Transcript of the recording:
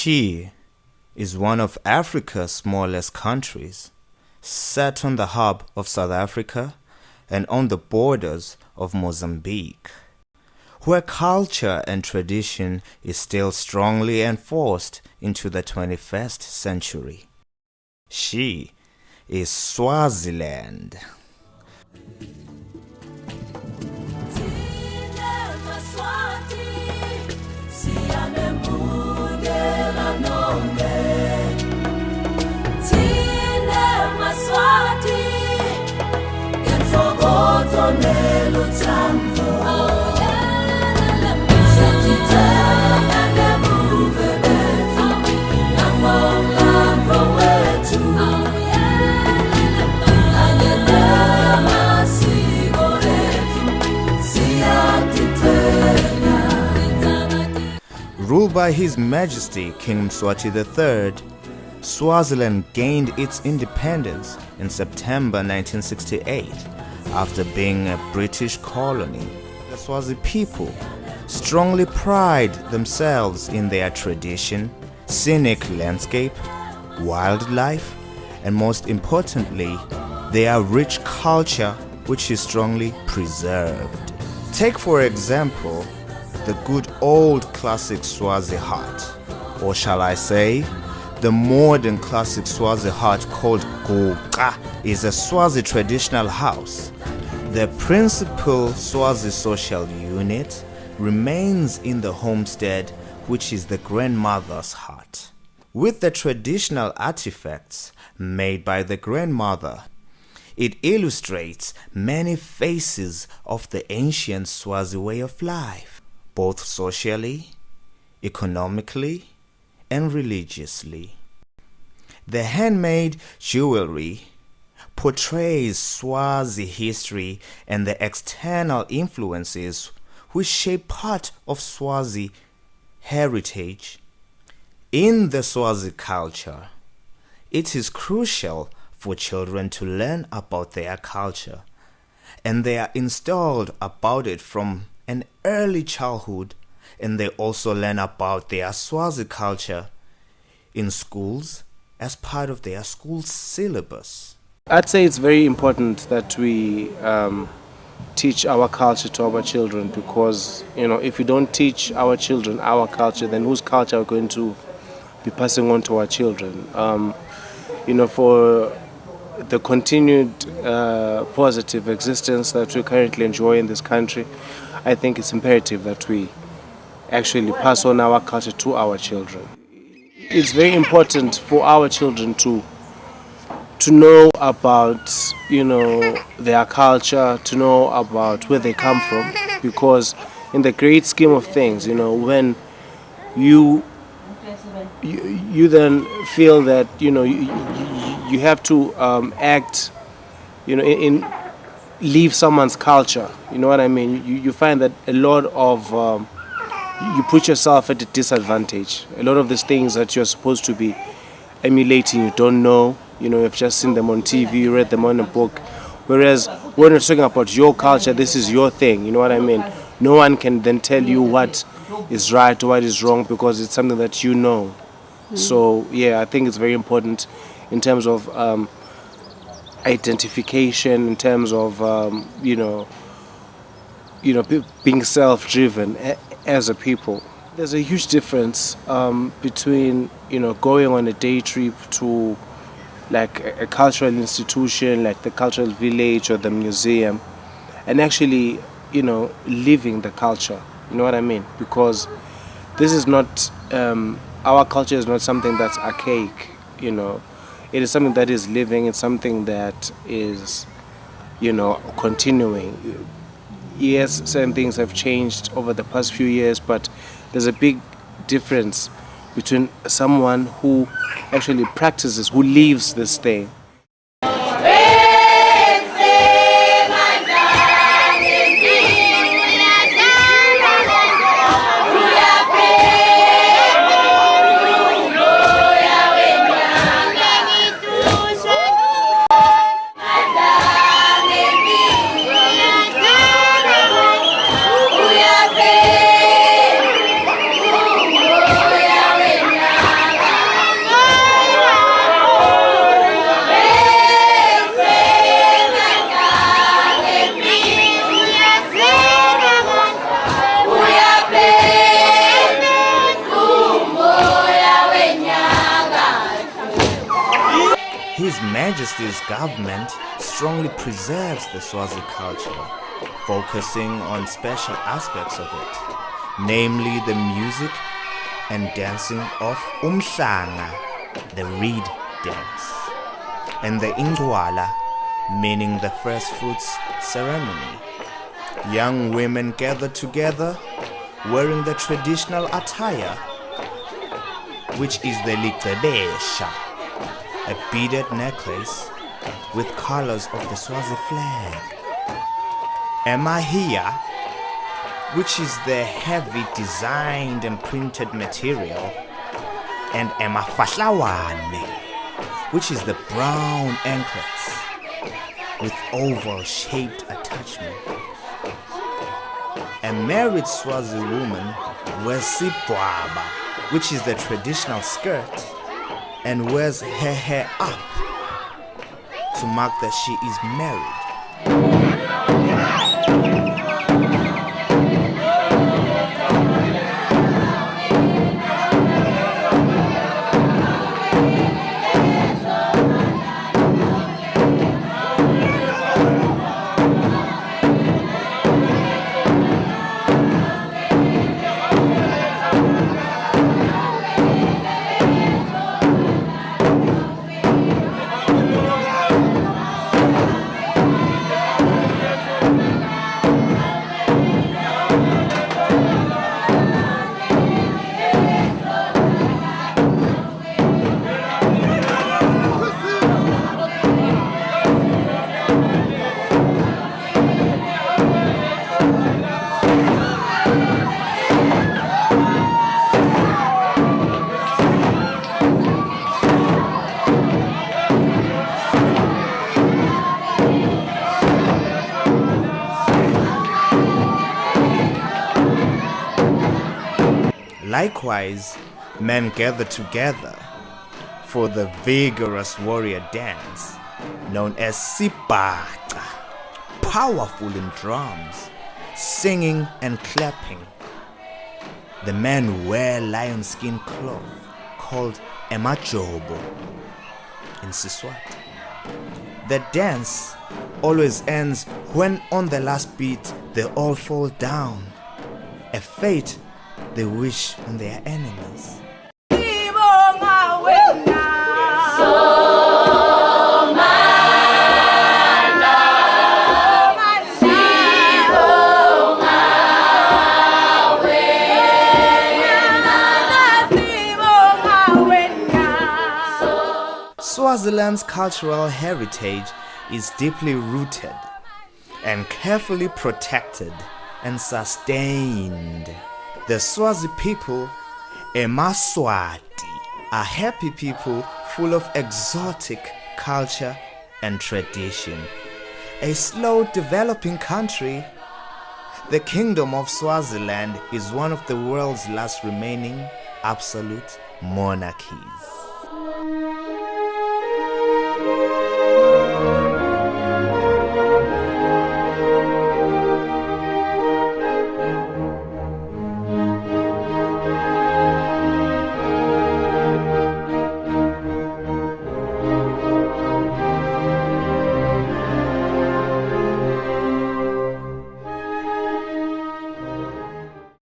She is one of Africa's smallest countries, set on the hub of South Africa and on the borders of Mozambique, where culture and tradition is still strongly enforced into the 21st century. She is Swaziland. Ruled by His Majesty King Mswati III, Swaziland gained its independence in September 1968 after being a British colony. The Swazi people strongly pride themselves in their tradition, scenic landscape, wildlife, and most importantly, their rich culture, which is strongly preserved. Take for example the good old classic Swazi hut, or shall I say, the modern classic Swazi hut called Goka is a Swazi traditional house. The principal Swazi social unit remains in the homestead, which is the grandmother's hut, with the traditional artifacts made by the grandmother. It illustrates many faces of the ancient Swazi way of life, both socially, economically, and religiously. The handmade jewelry portrays Swazi history and the external influences which shape part of Swazi heritage. In the Swazi culture, it is crucial for children to learn about their culture, and they are installed about it from an early childhood, and they also learn about their Swazi culture in schools as part of their school syllabus. I'd say it's very important that we teach our culture to our children, because if we don't teach our children our culture, then whose culture are we going to be passing on to our children? For the continued positive existence that we currently enjoy in this country, I think it's imperative that we actually pass on our culture to our children. It's very important for our children to know about their culture, to know about where they come from, because in the great scheme of things, when you then feel that you have to act in leave someone's culture, you know what I mean, you find that a lot of you put yourself at a disadvantage. A lot of these things that you're supposed to be emulating, you don't know, you've just seen them on TV, you read them on a book. Whereas when you're talking about your culture, this is your thing, you know what I mean? No one can then tell you what is right or what is wrong, because it's something that you know. So yeah, I think it's very important in terms of identification, in terms of being self-driven as a people. There's a huge difference between going on a day trip to like a cultural institution like the cultural village or the museum, and actually living the culture, you know what I mean? Because this is not our culture is not something that's archaic, it is something that is living. It's something that is continuing. Yes, certain things have changed over the past few years, but there's a big difference between someone who actually practices, who lives this thing. His Majesty's government strongly preserves the Swazi culture, focusing on special aspects of it, namely the music and dancing of umhlanga, the reed dance, and the ingwala, meaning the first fruits ceremony. Young women gather together wearing the traditional attire, which is the licebesha, a beaded necklace with colors of the Swazi flag. Emahia, which is the heavy designed and printed material, and emafahlawane, which is the brown anklets with oval-shaped attachment. A married Swazi woman wears sibwaba, which is the traditional skirt, and wears her hair up to mark that she is married. Likewise, men gather together for the vigorous warrior dance known as sibhaca, powerful in drums, singing and clapping. The men wear lion skin cloth called emajobo in siSwati. The dance always ends when on the last beat they all fall down, a fate they wish on their enemies. Swaziland's cultural heritage is deeply rooted and carefully protected and sustained. The Swazi people, eMaSwati, are happy people full of exotic culture and tradition. A slow developing country, the Kingdom of Swaziland is one of the world's last remaining absolute monarchies.